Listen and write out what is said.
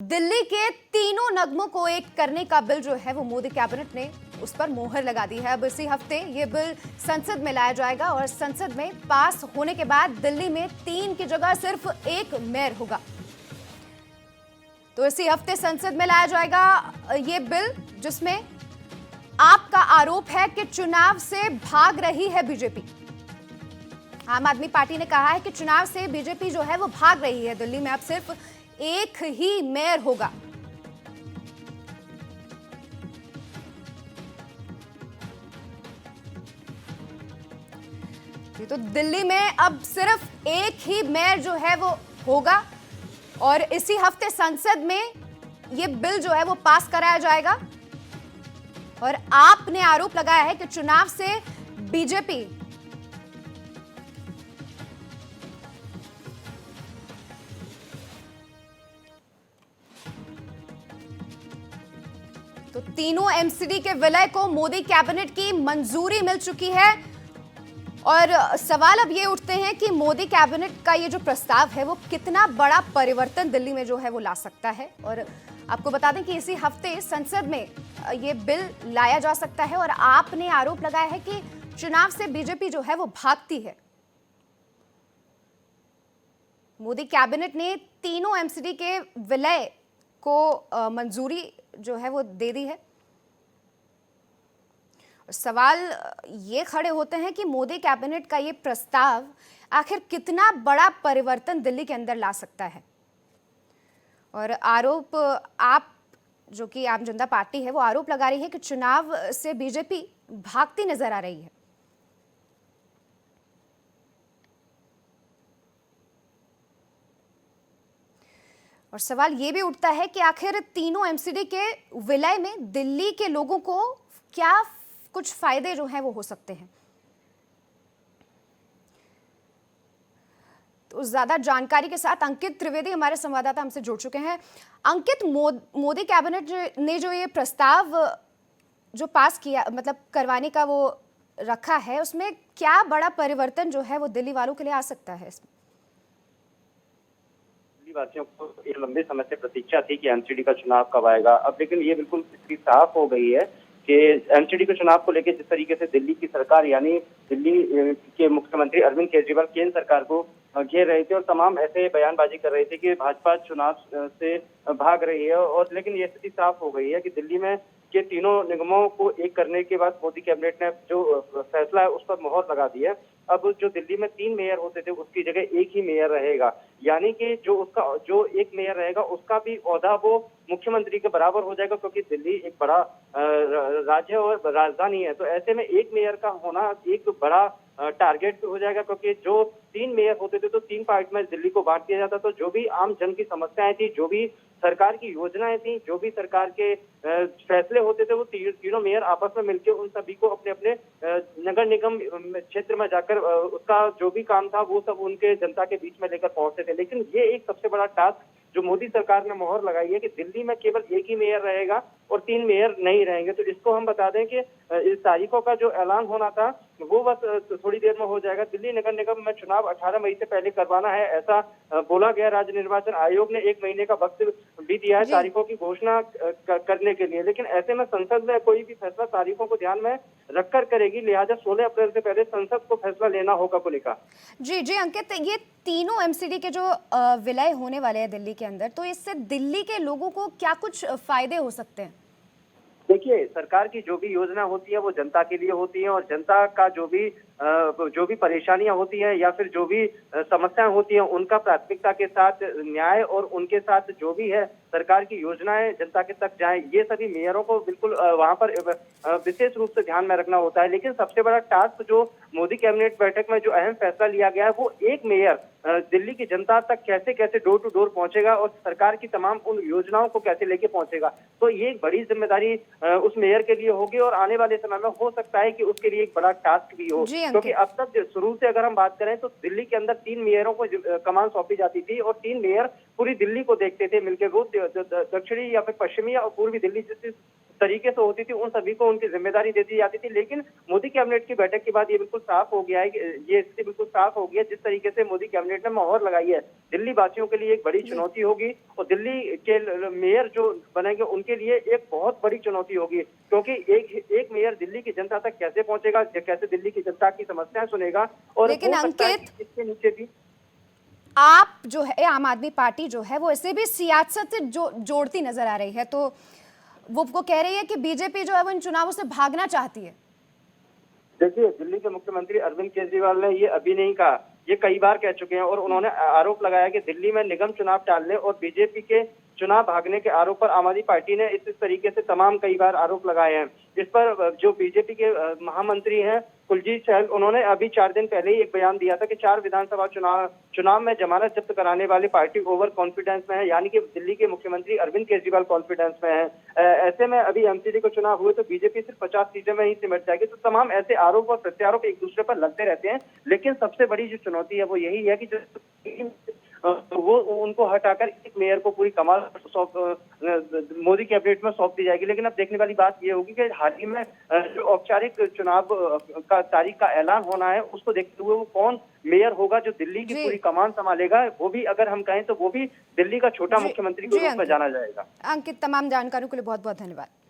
दिल्ली के तीनों नगमों को एक करने का बिल जो है वो मोदी कैबिनेट ने उस पर मोहर लगा दी है। अब इसी हफ्ते ये बिल संसद में लाया जाएगा और संसद में पास होने के बाद दिल्ली में 3 की जगह सिर्फ 1 मेयर होगा। तो इसी हफ्ते संसद में लाया जाएगा ये बिल, जिसमें आपका आरोप है कि चुनाव से भाग रही है बीजेपी। आम आदमी पार्टी ने कहा है कि चुनाव से बीजेपी जो है वो भाग रही है। दिल्ली में अब सिर्फ 1 ही मेयर होगा। तो दिल्ली में अब सिर्फ 1 ही मेयर जो है वो होगा और इसी हफ्ते संसद में ये बिल जो है वो पास कराया जाएगा। और आपने आरोप लगाया है कि चुनाव से बीजेपी तो तीनों एमसीडी के विलय को मोदी कैबिनेट की मंजूरी मिल चुकी है। और सवाल अब ये उठते हैं कि मोदी कैबिनेट का ये जो प्रस्ताव है वो कितना बड़ा परिवर्तन दिल्ली में जो है वो ला सकता है। और आपको बता दें कि इसी हफ्ते संसद में ये बिल लाया जा सकता है। और आपने आरोप लगाया है कि चुनाव से बीजेपी जो है वो भागती है। मोदी कैबिनेट ने तीनों एमसीडी के विलय को मंजूरी जो है वो दे दी है। सवाल ये खड़े होते हैं कि मोदी कैबिनेट का ये प्रस्ताव आखिर कितना बड़ा परिवर्तन दिल्ली के अंदर ला सकता है। और आरोप आप जो कि आम जनता पार्टी है वो आरोप लगा रही है कि चुनाव से बीजेपी भागती नजर आ रही है। और सवाल ये भी उठता है कि आखिर तीनों एमसीडी के विलय में दिल्ली के लोगों को क्या कुछ फायदे जो हैं वो हो सकते हैं। तो ज्यादा जानकारी के साथ अंकित त्रिवेदी हमारे संवाददाता हमसे जुड़ चुके हैं। अंकित, मोदी कैबिनेट ने जो ये प्रस्ताव जो पास किया, मतलब करवाने का वो रखा है, उसमें क्या बड़ा परिवर्तन जो है वो दिल्ली वालों के लिए आ सकता है? इसमें वासियों को एक लंबे समय से प्रतीक्षा थी कि एमसीडी का चुनाव कब आएगा। अब लेकिन ये बिल्कुल स्थिति साफ हो गई है कि एमसीडी के चुनाव को लेकर जिस तरीके से दिल्ली की सरकार यानी दिल्ली के मुख्यमंत्री अरविंद केजरीवाल केंद्र सरकार को घेर रहे थे और तमाम ऐसे बयानबाजी कर रहे थे कि भाजपा चुनाव से भाग रही है। और लेकिन ये स्थिति साफ हो गई है कि दिल्ली में के तीनों निगमों को एक करने के बाद मोदी कैबिनेट ने जो फैसला है उस पर मोहर लगा दी है। अब जो दिल्ली में 3 मेयर होते थे उसकी जगह 1 ही मेयर रहेगा, यानी कि जो 1 मेयर रहेगा उसका भी ओहदा वो मुख्यमंत्री के बराबर हो जाएगा, क्योंकि दिल्ली एक बड़ा राज्य और राजधानी है। तो ऐसे में 1 मेयर का होना एक बड़ा टारगेट हो जाएगा, क्योंकि जो 3 मेयर होते थे तो 3 पार्ट में दिल्ली को बांट दिया जाता। तो जो भी आम जन की समस्याएं थी, जो भी सरकार की योजनाएं थी, जो भी सरकार के फैसले होते थे, वो तीनों मेयर आपस में मिलकर उन सभी को अपने अपने नगर निगम क्षेत्र में जाकर उसका जो भी काम था वो सब उनके जनता के बीच में लेकर पहुंचते थे। लेकिन ये एक सबसे बड़ा टास्क जो मोदी सरकार ने मोहर लगाई है कि दिल्ली में केवल 1 ही मेयर रहेगा और 3 मेयर नहीं रहेंगे। तो इसको हम बता दें कि इस तारीखों का जो ऐलान होना था वो बस थोड़ी देर में हो जाएगा। दिल्ली नगर निगम में चुनाव 18 मई से पहले करवाना है, ऐसा बोला गया। राज्य निर्वाचन आयोग ने 1 महीने का वक्त भी दिया है तारीखों की घोषणा करने के लिए। लेकिन ऐसे में संसद में कोई भी फैसला तारीखों को ध्यान में रखकर करेगी, लिहाजा 16 अप्रैल से पहले संसद को फैसला लेना होगा कुलिका। जी अंकित, ये तीनों एमसीडी के जो विलय होने वाले हैं दिल्ली के अंदर, तो इससे दिल्ली के लोगों को क्या कुछ फायदे हो सकते हैं? देखिए, सरकार की जो भी योजना होती है वो जनता के लिए होती है और जनता का जो भी परेशानियां होती हैं या फिर जो भी समस्याएं होती हैं उनका प्राथमिकता के साथ न्याय और उनके साथ जो भी है सरकार की योजनाएं जनता के तक जाएं, ये सभी मेयरों को बिल्कुल वहां पर विशेष रूप से ध्यान में रखना होता है। लेकिन सबसे बड़ा टास्क जो मोदी कैबिनेट बैठक में जो अहम फैसला लिया गया है वो 1 मेयर दिल्ली की जनता तक कैसे कैसे डोर टू डोर पहुंचेगा और सरकार की तमाम उन योजनाओं को कैसे लेके पहुंचेगा। तो ये एक बड़ी जिम्मेदारी उस मेयर के लिए होगी और आने वाले समय में हो सकता है कि उसके लिए एक बड़ा टास्क भी हो, क्योंकि अब तक शुरू से अगर हम बात करें तो दिल्ली के अंदर 3 मेयरों को कमान सौंपी जाती थी और 3 मेयर पूरी दिल्ली को देखते थे मिलकर। वो दक्षिणी या फिर पश्चिमी या पूर्वी दिल्ली जिस तरीके से होती थी उन सभी को उनकी जिम्मेदारी दे दी जाती थी। लेकिन मोदी कैबिनेट की बैठक के बाद ये बिल्कुल साफ हो गया है कि ये स्थिति बिल्कुल साफ हो गई है। जिस तरीके से मोदी कैबिनेट ने मोहर लगाई है, दिल्ली वासियों के लिए एक बड़ी चुनौती होगी और दिल्ली के मेयर जो बनेंगे उनके लिए एक बहुत बड़ी चुनौती होगी, क्योंकि एक मेयर दिल्ली की जनता तक कैसे पहुंचेगा, कैसे दिल्ली की जनता की समस्याएं सुनेगा। और लेकिन हो सकता है अंकित, कि इसके नीचे भी आप जो है आम आदमी पार्टी जो है वो इसे भी सियासत से जोड़ती नजर आ रही है, तो वो कह रही है कि बीजेपी जो है वो इन चुनावों से भागना चाहती है। देखिए, दिल्ली के मुख्यमंत्री अरविंद केजरीवाल ने ये अभी नहीं कहा, ये कई बार कह चुके हैं और उन्होंने आरोप लगाया कि दिल्ली में निगम चुनाव टालने और बीजेपी के चुनाव भागने के आरोप पर आम आदमी पार्टी ने इस तरीके से तमाम कई बार आरोप लगाए हैं। इस पर जो बीजेपी के महामंत्री हैं कुलजीत सहल, उन्होंने अभी 4 दिन पहले ही एक बयान दिया था कि 4 विधानसभा चुनाव में जमानत जब्त कराने वाली पार्टी ओवर कॉन्फिडेंस में है, यानी कि दिल्ली के मुख्यमंत्री अरविंद केजरीवाल कॉन्फिडेंस में है। ऐसे में अभी एमसीडी को चुनाव हुए तो बीजेपी सिर्फ 50 सीटें में ही सिमट जाएगी। तो तमाम ऐसे आरोप और प्रत्यारोप एक दूसरे पर लगते रहते हैं, लेकिन सबसे बड़ी जो चुनौती है वो यही है कि जो वो उनको हटाकर एक मेयर को पूरी कमाल मोदी कैबिनेट में सौंप दी जाएगी। लेकिन अब देखने वाली बात ये होगी कि हाल ही में जो औपचारिक चुनाव का तारीख का ऐलान होना है, उसको देखते हुए वो कौन मेयर होगा जो दिल्ली की पूरी कमान संभालेगा, वो भी अगर हम कहें तो वो भी दिल्ली का छोटा मुख्यमंत्री के रूप में जाना जाएगा। अंकित, तमाम जानकारियों के लिए बहुत बहुत धन्यवाद।